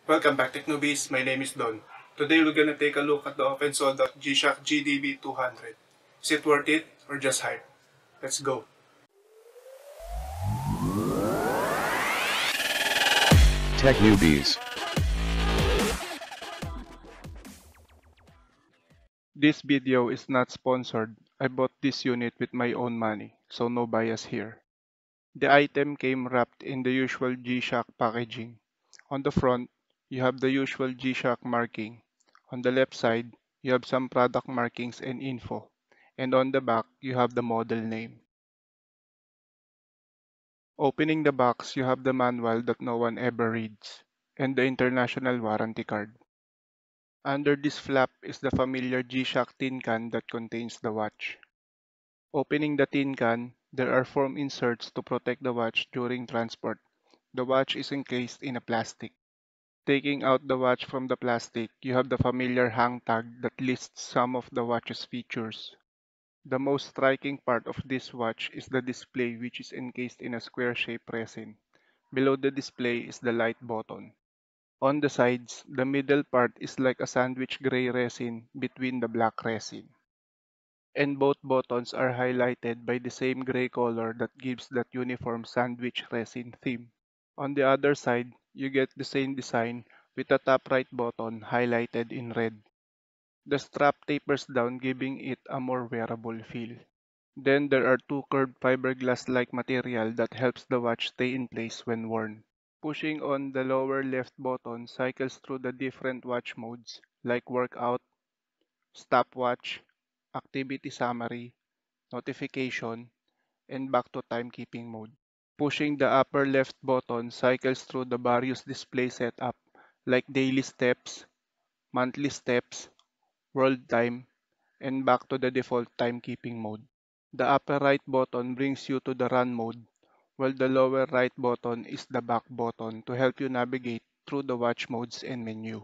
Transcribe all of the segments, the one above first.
Welcome back, Tech Newbies. My name is Don. Today we're gonna take a look at the open sold out G-Shock GDB-200. Is it worth it or just hype? Let's go. Tech Newbies. This video is not sponsored. I bought this unit with my own money, so no bias here. The item came wrapped in the usual G-Shock packaging. On the front, you have the usual G-Shock marking. On the left side, you have some product markings and info. And on the back, you have the model name. Opening the box, you have the manual that no one ever reads, and the international warranty card. Under this flap is the familiar G-Shock tin can that contains the watch. Opening the tin can, there are foam inserts to protect the watch during transport. The watch is encased in a plastic. Taking out the watch from the plastic, you have the familiar hang tag that lists some of the watch's features. The most striking part of this watch is the display, which is encased in a square-shaped resin. Below the display is the light button. On the sides, the middle part is like a sandwich gray resin between the black resin. And both buttons are highlighted by the same gray color that gives that uniform sandwich resin theme. On the other side, you get the same design with the top right button highlighted in red. The strap tapers down, giving it a more wearable feel. Then there are two curved fiberglass-like material that helps the watch stay in place when worn. Pushing on the lower left button cycles through the different watch modes like workout, stopwatch, activity summary, notification, and back to timekeeping mode. Pushing the upper left button cycles through the various display setup like daily steps, monthly steps, world time, and back to the default timekeeping mode. The upper right button brings you to the run mode, while the lower right button is the back button to help you navigate through the watch modes and menu.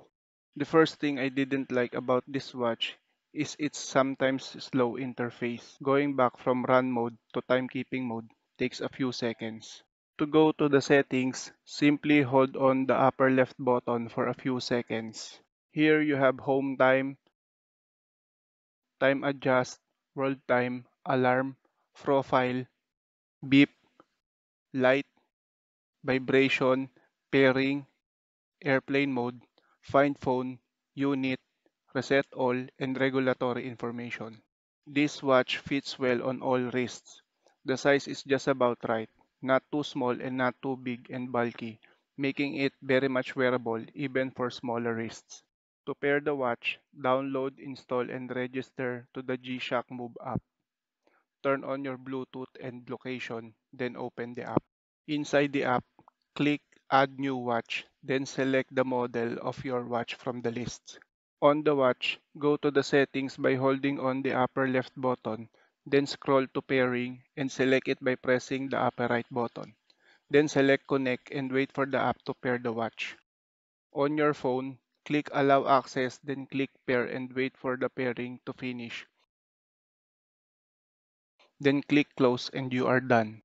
The first thing I didn't like about this watch is its sometimes slow interface. Going back from run mode to timekeeping mode takes a few seconds. To go to the settings, simply hold on the upper left button for a few seconds. Here you have home time, time adjust, world time, alarm, profile, beep, light, vibration, pairing, airplane mode, find phone, unit, reset all, and regulatory information. This watch fits well on all wrists. The size is just about right, not too small and not too big and bulky, making it very much wearable even for smaller wrists. To pair the watch, download, install, and register to the G-Shock Move app. Turn on your Bluetooth and location, then open the app. Inside the app, click Add New Watch, then select the model of your watch from the list. On the watch, go to the settings by holding on the upper left button, then scroll to pairing and select it by pressing the upper right button. Then select Connect and wait for the app to pair the watch. On your phone, click Allow Access, then click Pair and wait for the pairing to finish. Then click Close and you are done.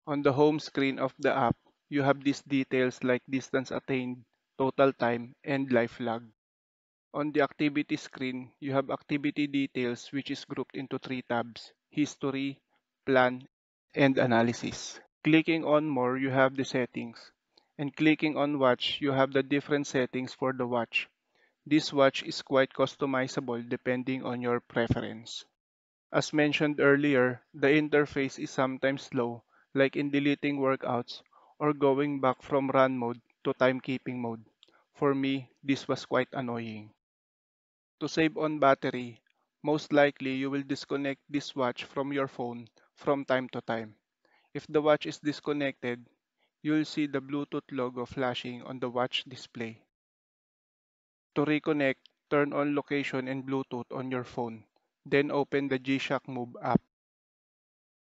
On the home screen of the app, you have these details like distance attained, total time, and life log. On the activity screen, you have activity details which is grouped into three tabs: history, plan, and analysis. Clicking on more, you have the settings. And clicking on watch, you have the different settings for the watch. This watch is quite customizable depending on your preference. As mentioned earlier, the interface is sometimes slow, like in deleting workouts or going back from run mode to timekeeping mode. For me, this was quite annoying. To save on battery, most likely you will disconnect this watch from your phone from time to time. If the watch is disconnected, you will see the Bluetooth logo flashing on the watch display. To reconnect, turn on location and Bluetooth on your phone. Then open the G-Shock Move app.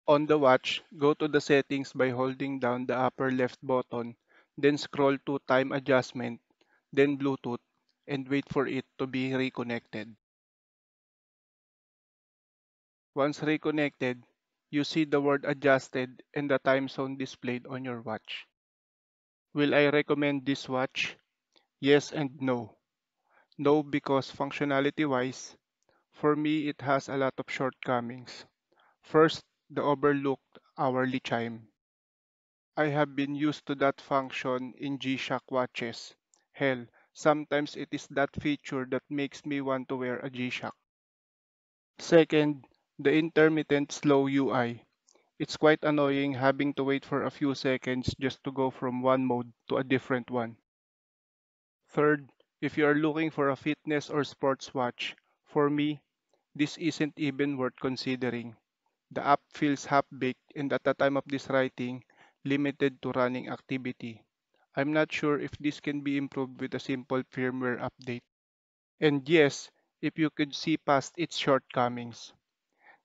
On the watch, go to the settings by holding down the upper left button, then scroll to time adjustment, then Bluetooth, and wait for it to be reconnected. Once reconnected, you see the word adjusted and the time zone displayed on your watch. Will I recommend this watch? Yes and no. No, because functionality-wise, for me it has a lot of shortcomings. First, the overlooked hourly chime. I have been used to that function in G-Shock watches. Hell, sometimes it is that feature that makes me want to wear a G-Shock. Second, the intermittent slow UI. It's quite annoying having to wait for a few seconds just to go from one mode to a different one. Third, if you are looking for a fitness or sports watch, for me, this isn't even worth considering. The app feels half-baked and at the time of this writing, limited to running activity. I'm not sure if this can be improved with a simple firmware update. And yes, if you could see past its shortcomings.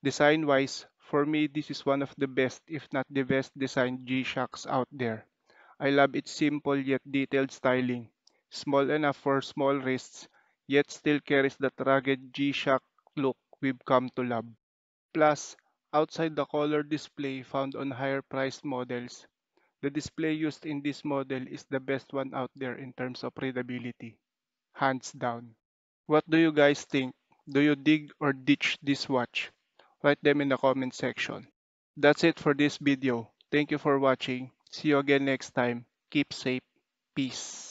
Design-wise, for me this is one of the best if not the best designed G-Shocks out there. I love its simple yet detailed styling, small enough for small wrists, yet still carries that rugged G-Shock look we've come to love. Plus, outside the color display found on higher priced models, the display used in this model is the best one out there in terms of readability. Hands down. What do you guys think? Do you dig or ditch this watch? Write them in the comment section. That's it for this video. Thank you for watching. See you again next time. Keep safe. Peace.